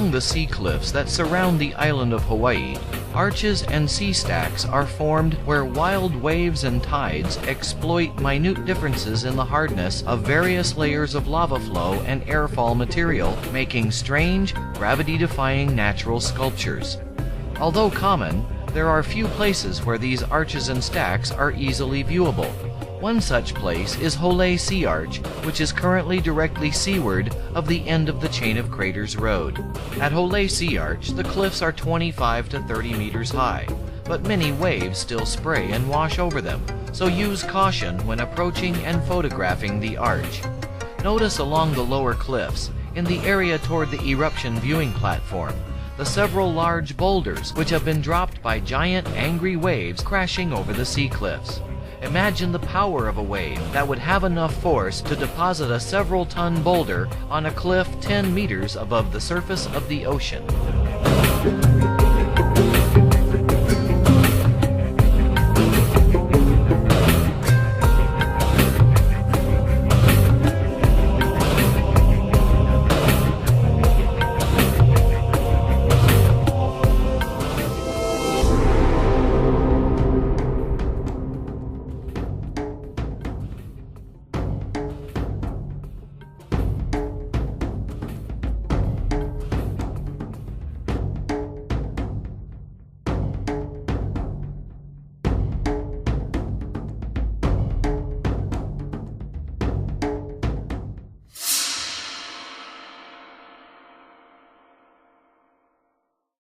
Along the sea cliffs that surround the island of Hawaii, arches and sea stacks are formed where wild waves and tides exploit minute differences in the hardness of various layers of lava flow and airfall material, making strange, gravity-defying natural sculptures. Although common, there are few places where these arches and stacks are easily viewable. One such place is Holei Sea Arch, which is currently directly seaward of the end of the Chain of Craters Road. At Holei Sea Arch, the cliffs are 25 to 30 meters high, but many waves still spray and wash over them, so use caution when approaching and photographing the arch. Notice along the lower cliffs, in the area toward the eruption viewing platform, the several large boulders which have been dropped by giant angry waves crashing over the sea cliffs. Imagine the power of a wave that would have enough force to deposit a several-ton boulder on a cliff 10 meters above the surface of the ocean.